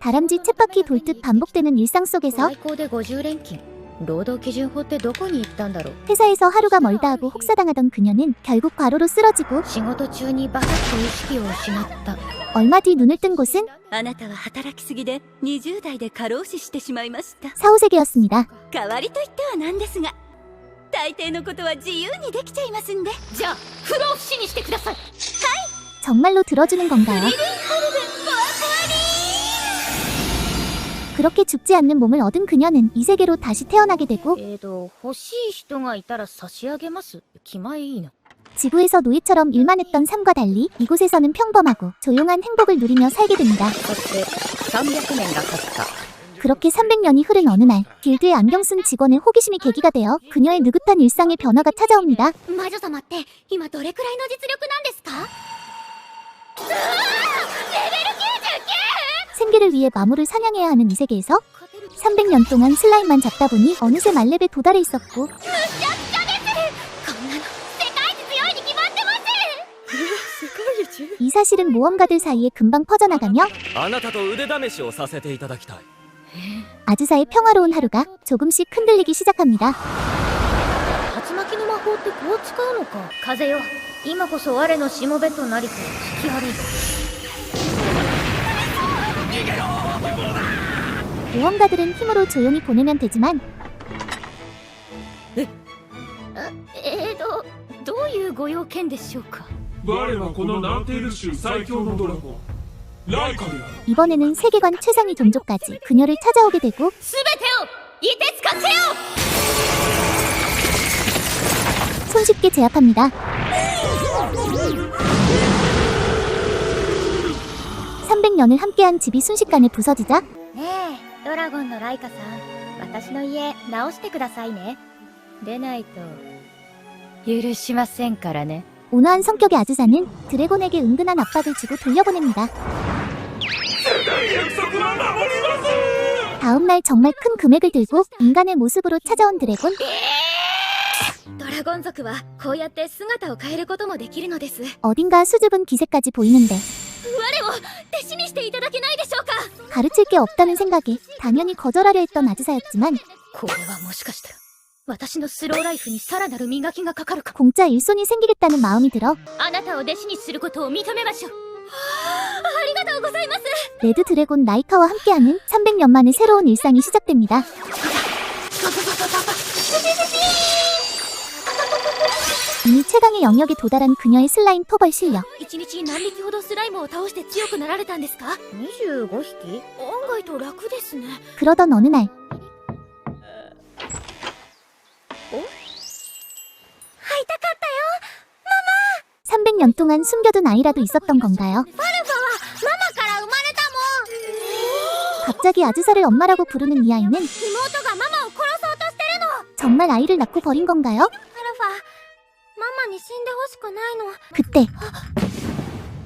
다람쥐 쳇바퀴 돌듯 반복되는 일상 속에서 最高で50連勤労働基準法ってどこに行ったんだろう 회사에서 하루가 멀다 하고 혹사당하던 그녀는 결국 과로로 쓰러지고 仕事中にバタッと意識を失った 얼마 뒤 눈을 뜬 곳은 あなたは働きすぎで20代で過労死してしまいました。 사후세계였습니다. 代わりと言ってはなんですが、大抵のことは自由にできちゃいますんで。じゃあ不老不死にしてください。 정말로 들어주는 건가요? 그렇게 죽지 않는 몸을 얻은 그녀는 이 세계로 다시 태어나게 되고 欲しい人がいたら差し上げます気前いいの 지구에서 노예처럼 일만 했던 삶과 달리 이곳에서는 평범하고 조용한 행복을 누리며 살게 됩니다. そして300年が経った 그렇게 300년이 흐른 어느 날 길드의 안경 쓴 직원의 호기심이 계기가 되어 그녀의 느긋한 일상에 변화가 찾아옵니다. 魔女様って今どれくらいの実力なんですか？ 생계를 위해 마물을 사냥해야 하는 이 세계에서 300년 동안 슬라임만 잡다 보니 어느새 만렙에 도달해 있었고 こんなの世界一強いに決まってます。 이 사실은 모험가들 사이에 금방 퍼져나가며 あなたと腕試しをさせていただきたい。 아즈사의 평화로운 하루가 조금씩 흔들리기 시작합니다. 竜巻の魔法ってこう使うのか風よ今こそ我のしもべとなりと引き張り 모험가들은 힘으로 조용히 보내면 되지만 どういうご用件でしょうか 我はこのナンテール州最強のドラゴンライカである。 이번에는 세계관 최상위 종족까지 그녀를 찾아오게 되고 全てを凍てつかせよ。 손쉽게 제압합니다. 300년을 함께한 집이 순식간에 부서지자 ねえドラゴンのライカさん私の家直してくださいねでないと許しませんからね 온화한 성격의 아즈사는 드래곤에게 은근한 압박을 주고 돌려보냅니다. 다음날 정말 큰 금액을 들고 인간의 모습으로 찾아온 드래곤. ドラゴン族はこうやって姿を変えることもできるのです。 어딘가 수줍은 기색까지 보이는데 我を弟子にしていただけないでしょうか。 가르칠 게 없다는 생각에 당연히 거절하려 했던 아즈사였지만 これはもしかしたら私のスローライフにさらなる磨きがかかるか 공짜 일손이 생기겠다는 마음이 들어 あなたを弟子にすることを認めましょう。ありがとうございます。 레드 드래곤 라이카와 함께하는 300년 만의 새로운 일상이 시작됩니다. 이미 최강의 영역에 도달한 그녀의 슬라임 토벌 실력. 一日に何匹ほどスライムを倒して強くなられたんですか？ 25匹 案外と楽ですね。 그러던 어느 날 会いたかったよ。 300년 동안 숨겨둔 아이라도 있었던 건가요? ママから生まれたもん。 갑자기 아즈사를 엄마라고 부르는 이 아이는 妹がママを殺そうとしてるの。 정말 아이를 낳고 버린 건가요? アルファ、ママに死んでほしくないの。 그때 シ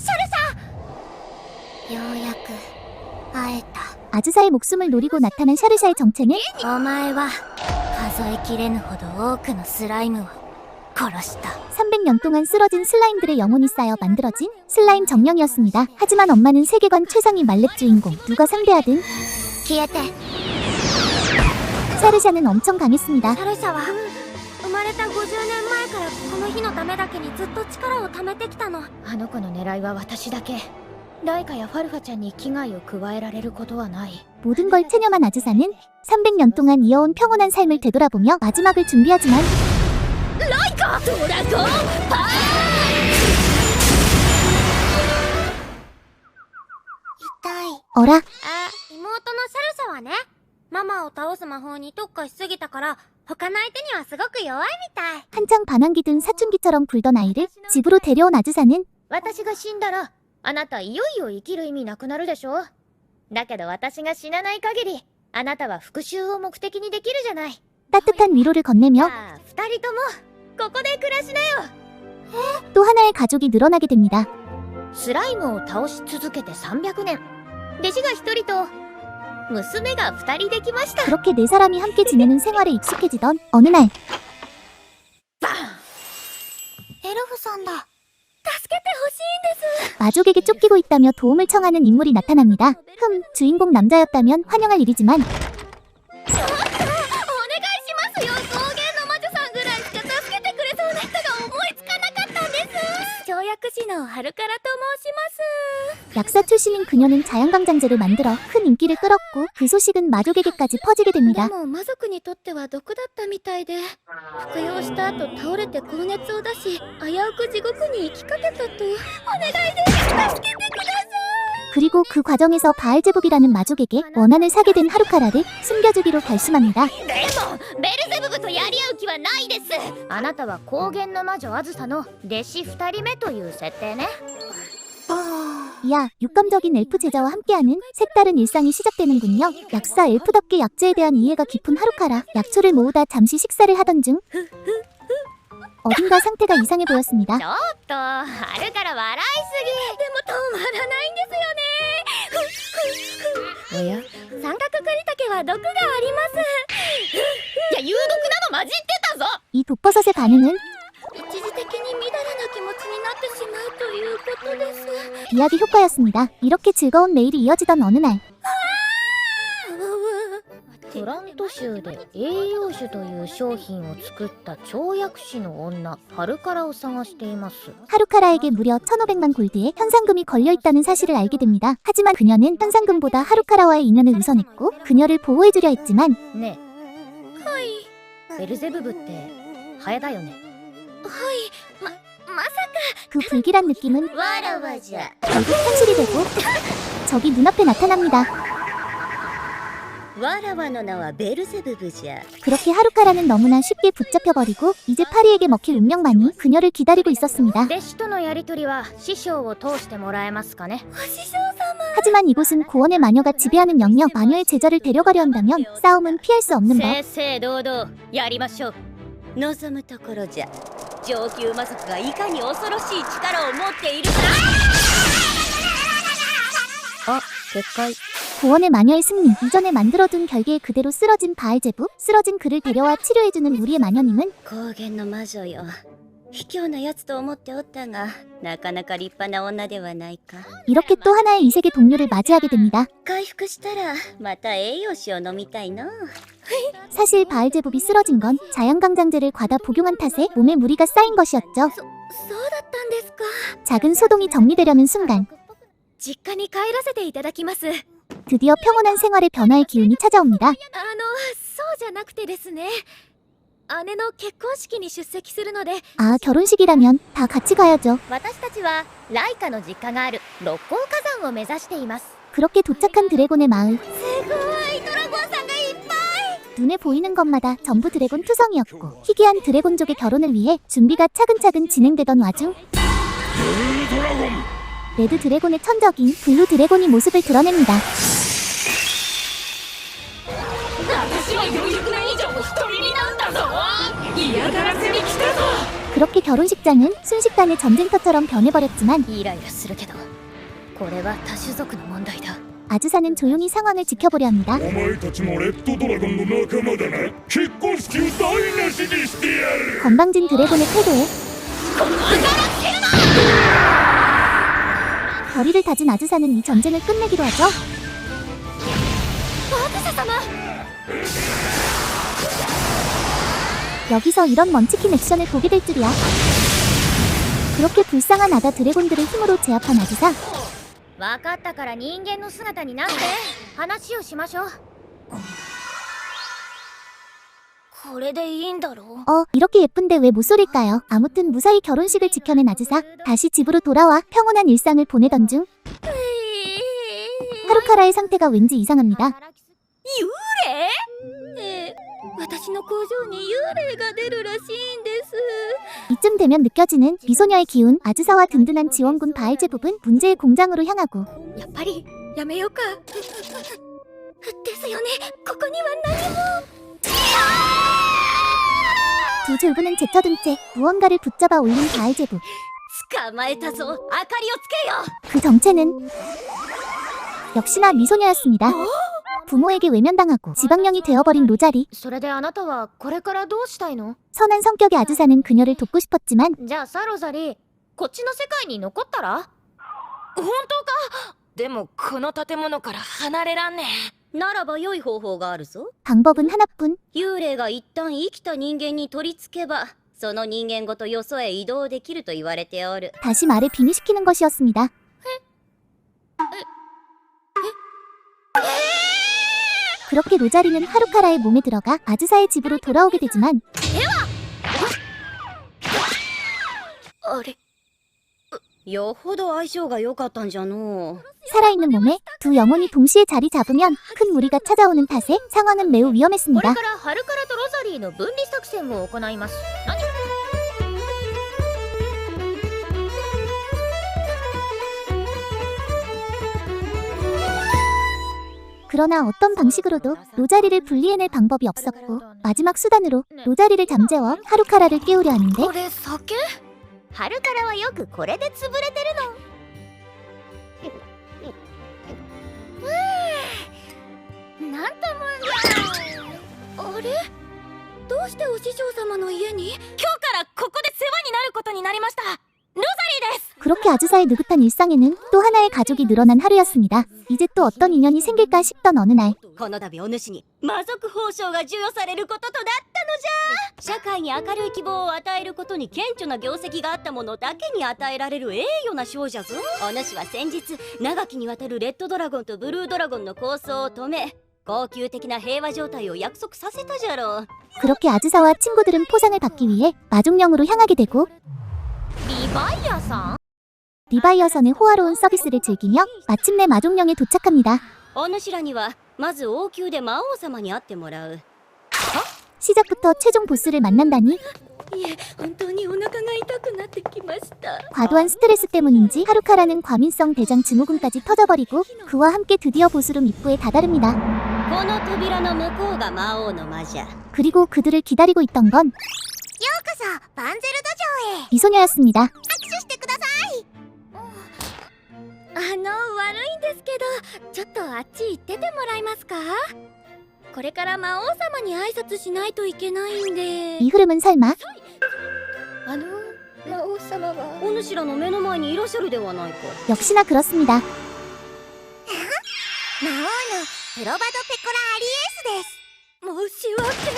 ャルシャ。ようやく会えた。 아즈사의 목숨을 노리고 나타난 샤르샤의 정체는 お前は数えきれぬほど多くのスライムを殺した。 300년 동안 쓰러진 슬라임들의 영혼이 쌓여 만들어진 슬라임 정령이었습니다. 하지만 엄마는 세계관 최상위 만렙 주인공 누가 상대하든 消えて。 샤르샤는 엄청 강했습니다. シャルシャは生まれた50年前からこの日のためだけにずっと力を貯めてきたの。あの子の狙いは私だけライカやファルファちゃんに危害を加えられることはない 모든 걸 체념한 아즈사는 300년 동안 이어온 평온한 삶을 되돌아보며 마지막을 준비하지만 ドラゴンパー。痛い。 어라 妹のシャルシャはね、ママを倒す魔法に特化しすぎたから他の相手にはすごく弱いみたい。 한창 반항기 든 사춘기처럼 굴던 아이를 집으로 데려온 아즈사는 私が死んだらあなたいよいよ生きる意味なくなるでしょだけど私が死なない限りあなたは復讐を目的にできるじゃない 따뜻한 위로를 건네며 ああ二人ともここで暮らしなよ 또 하나의 가족이 늘어나게 됩니다. スライムを倒し続けて300年弟子が一人と娘が二人できました 그렇게 네 사람이 함께 지내는 생활에 익숙해지던 어느 날 エルフさんだ。助けてほしいんです。 마족에게 쫓기고 있다며 도움을 청하는 인물이 나타납니다. 주인공 남자였다면 환영할 일이지만 お願いしますよ。草原の魔女さんぐらいしか助けてくれそうな人が思いつかなかったんです。跳躍師のハルカラと申します。 약사 출신인 그녀는 자연강장제를 만들어 큰 인기를 끌었고 그 소식은 마족에게까지 퍼지게 で 됩니다. も魔族にとっては毒だったみたいで、服用した後倒れて高熱を出し、危うく地獄に行きかけたと。お願いです。助けてください。 그리고 그 과정에서 바알제복이라는 마족에게 원한을 사게 된 하루카라를 숨겨주기로 결심합니다. でもベルゼブブとやり合う気はないです。あなたは高原の魔女あずさの弟子2人目という設定ね。 이야, 육감적인 엘프 제자와 함께하는 색다른 일상이 시작되는군요. 약사 엘프답게 약재에 대한 이해가 깊은 하루카라. 약초를 모으다 잠시 식사를 하던 중 어딘가 상태가 이상해 보였습니다. ちょっとあるから笑いすぎ。でも止まらないんですよね。おや三角カリタケは毒があります。いや有毒なの混じってたぞ。 이 독버섯의 반응은 一時的にみだらな気持ちになってしまうということです。 비약의 효과였습니다. 이렇게 즐거운 매일이 이어지던 어느 날 プラント州で栄養酒という商品を作った跳躍師の女ハルカラを探しています。 하루카라에게 무려 1500만 골드의 현상금이 걸려있다는 사실을 알게 됩니다. 하지만 그녀는 현상금보다 하루카라와의 인연을 우선했고 그녀를 보호해주려 했지만 ねはい。えベルゼブブってハエだよね。はい。まさか。 그 불길한 느낌은 わらわじゃ。 결국 현실이 되고 적이 눈앞에 나타납니다. わらわの名はベルゼブブじゃ。 그렇게 하루카라는 너무나 쉽게 붙잡혀버리고 이제 파리에게 먹힐 운명만이 그녀를 기다리고 있었습니다. 弟子とのやりとりは師匠を通してもらえますかね。お師匠様。 하지만 이곳은 고원의 마녀가 지배하는 영역. 마녀의 제자를 데려가려 한다면 싸움은 피할 수 없는 법. 正々堂々やりましょう。望むところじゃ。上級魔族がいかに恐ろしい力を持っているか。あ、結界。 고원의 마녀의 승리. 이전에 만들어둔 결계에 그대로 쓰러진 바알제부. 쓰러진 그를 데려와 치료해주는 우리의 마녀님은 高原の魔女よ。卑怯なやつと思っておったが、なかなか立派な女ではないか。 이렇게 또 하나의 이색의 동료를 맞이하게 됩니다. 回復したらまた栄養酒を飲みたいな。 사실 바알제복이 쓰러진 건 자연강장제를 과다 복용한 탓에 몸에 무리가 쌓인 것이었죠. そうだったんですか。 작은 소동이 정리되려는 순간 実家に帰らせていただきます。드디어 평온한 생활의 변화의 기운이 찾아옵니다. そうじゃなくてですね。姉の結婚式に出席するので。 아, 결혼식이라면 다 같이 가야죠. 私たちはライカの実家がある六甲火山を目指しています。 그렇게 도착한 드래곤의 마을. すごいドラゴンさんがいっぱい。 눈에 보이는 것마다 전부 드래곤 투성이었고 희귀한 드래곤족의 결혼을 위해 준비가 차근차근 진행되던 와중 ブルードラゴン 레드 드래곤의 천적인 블루 드래곤이 모습을 드러냅니다. 私は400年以上も一人になったぞ。嫌がらせに来たぞ。 그렇게 결혼식장은 순식간에 전쟁터처럼 변해버렸지만 イライラするけど、これは多種族の問題だ。 아즈사는 조용히 상황을 지켜보려 합니다. お前たちもレッドドラゴンの仲間だな。結婚式を台無しにしてやる。 건방진 드래곤의 태도에 결의를 다진 아즈사는 이 전쟁을 끝내기로 하죠. 여기서 이런 먼치킨 액션을 보게 될 줄이야. 그렇게 불쌍한 아다 드래곤들을 힘으로 제압한 아즈사. 分かったから人間の姿になって話をしましょう。これでいいんだろう。 이렇게 예쁜데 왜 못소릴까요? 아무튼 무사히 결혼식을 지켜낸 아즈사. 다시 집으로 돌아와 평온한 일상을 보내던 중 하루카라의 상태가 왠지 이상합니다. 私の工場に幽霊が出るらしいんです。 이쯤 되면 느껴지는 미소녀의 기운. 아즈사와 든든한 지원군 바알제복은 문제의 공장으로 향하고 やっぱりやめようか。ですよね。ここには何も。 두 졸부는 제쳐둔 채 무언가를 붙잡아 올린 바알제복. 捕まえたぞ。明かりをつけよう。 그 정체는 역시나 미소녀였습니다. 부모에게 외면당하고 지방령이 되어버린 로자리. それであなたはこれからどうしたいの？ 선한 성격의 아즈사는 그녀를 돕고 싶었지만 じゃあさロザリー、こっちの世界に残ったら？本当か。でもこの建物から離れらんねえ。ならば良い方法があるぞ。 방법은 하나뿐. 幽霊が一旦生きた人間に取り付けばその人間ごとよそへ移動できると言われておる。 다시 말을 빙의시키는 것이었습니다. 그렇게 로자리는 하루카라의 몸에 들어가 아즈사의 집으로 돌아오게 되지만 あれ、よほど相性が良かったんじゃのう。 살아있는 몸에 두 영혼이 동시에 자리 잡으면 큰 무리가 찾아오는 탓에 상황은 매우 これ 위험했습니다. からハルカラとロザリーの分離作戦を行います。何？ 그러나 어떤 방식으로도 로자리를 분리해낼 방법이 없었고 마지막 수단으로 로자리를 잠재워 하루카라를 깨우려 하는데 これ酒？ハルカラはよくこれで潰れてるの。なんとも。あれ、どうしてお師匠様の家に？今日からここで世話になることになりました。ロザリーです。 그렇게 아즈사의 느긋한 일상에는 또 하나의 가족이 늘어난 하루였습니다. 이제 또 어떤 인연이 생길까 싶던 어느 날 この度お主に魔族報奨が授与されることとなったのじゃ。社会に明るい希望を与えることに顕著な業績があった者だけに与えられる栄誉な賞じゃぞ。お主は先日長きにわたるレッドドラゴンとブルードラゴンの抗争を止め恒久的な平和状態を約束させたじゃろう。 그렇게 아즈사와 친구들은 포상을 받기 위해 마족령으로 향하게 되고 リバイアさん？ 리바이어선의 호화로운 서비스를 즐기며 마침내 마족령에 도착합니다. お主らにはまず王宮で魔王様に会ってもらう。 시작부터 최종 보스를 만난다니 いえ、本当にお腹が痛くなってきました。 과도한 스트레스 때문인지 하루카라는 과민성 대장 증후군까지 터져버리고 그와 함께 드디어 보스룸 입구에 다다릅니다. この扉の向こうが魔王の間じゃ。 그리고 그들을 기다리고 있던 건 ようこそバンゼル土壌へ。 이소녀였습니다. 握手してください。悪いんですけど、ちょっとあっち行っててもらえますか？これから魔王様に挨拶しないといけないんで。 이 흐름은 설마 魔王様は。お主らの目の前にいらっしゃるではないか。 역시나 그렇습니다. 魔王のプロバドペコラアリエースです。申し訳ありませんで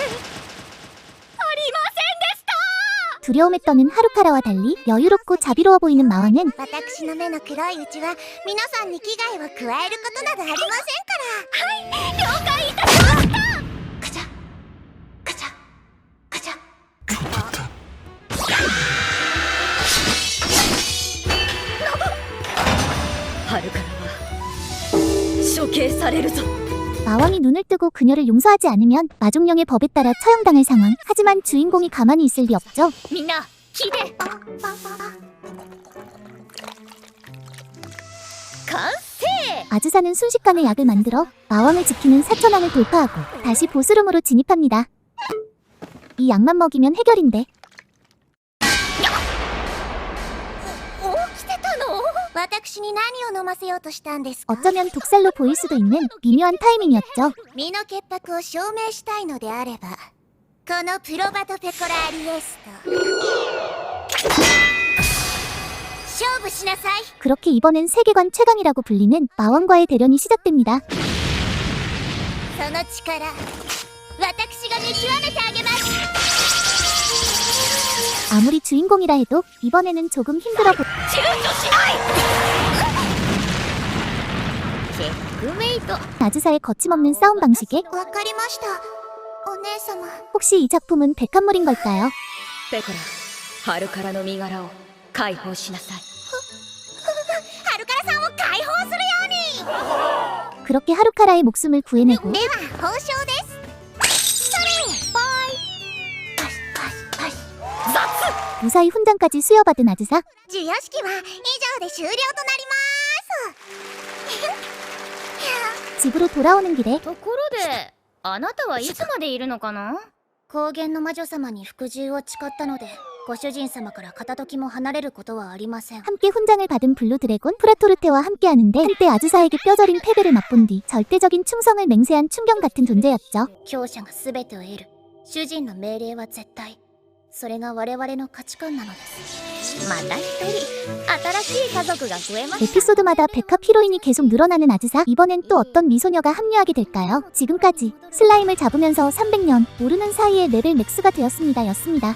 した。 두려움에 떠는 하루카라와 달리 여유롭고 자비로워 보이는 마왕은 私の目の黒いうちは皆さんに危害を加えることなどありませんから。はい、了解いたしました。カチャカチャカチャ。ハルカラは処刑されるぞ。 마왕이 눈을 뜨고 그녀를 용서하지 않으면 마족령의 법에 따라 처형당할 상황. 하지만 주인공이 가만히 있을 리 없죠. みんな聞いて。完成。 아즈사는 순식간에 약을 만들어 마왕을 지키는 사천왕을 돌파하고 다시 보스룸으로 진입합니다. 이 약만 먹이면 해결인데 起きてたの？私に何を飲ませようとしたんですか？ 어쩌면 독살로 보일 수도 있는 미묘한 타이밍이었죠. 身の潔白を証明したいのであればこのプロバトペコラアリエースと勝負しなさい。 그렇게 이번엔 세계관 최강이라고 불리는 마왕과의 대련이 시작됩니다. その力私が見極めてあげます。 아무리 주인공이라 해도 이번에는 조금 힘들어 보... チェックメイト。 아즈사의 거침없는 싸움 방식에 わかりましたお姉様。 혹시 이 작품은 백합물인 걸까요? ペコラ、ハルカラの身柄を解放しなさい。ハルカラさんを解放するように。 그렇게 하루카라의 목숨을 구해내고 では報奨です。それバイ。パシパシパシ。 무사히 훈장까지 수여받은 아즈사. 授与式は以上で終了となります。 집으로 돌아오는 길에 ところであなたはいつまでいるのかな？高原の魔女様に服従を誓ったのでご主人様から片時も離れることはありません。 함께 훈장을 받은 블루 드래곤 프라토르테와 함께하는데 한때 아즈사에게 뼈저린 패배를 맛본 뒤 절대적인 충성을 맹세한 충경 같은 존재였죠. 強者が全てを得る。主人の命令は絶対。それが我々の価値観なのです。また一人新しい家族が増えました 에피소드마다 백합 히로인이 계속 늘어나는 아즈사. 이번엔 또 어떤 미소녀가 합류하게 될까요? 지금까지 슬라임을 잡으면서 300년 모르는 사이에 레벨 맥스가 되었습니다 였습니다.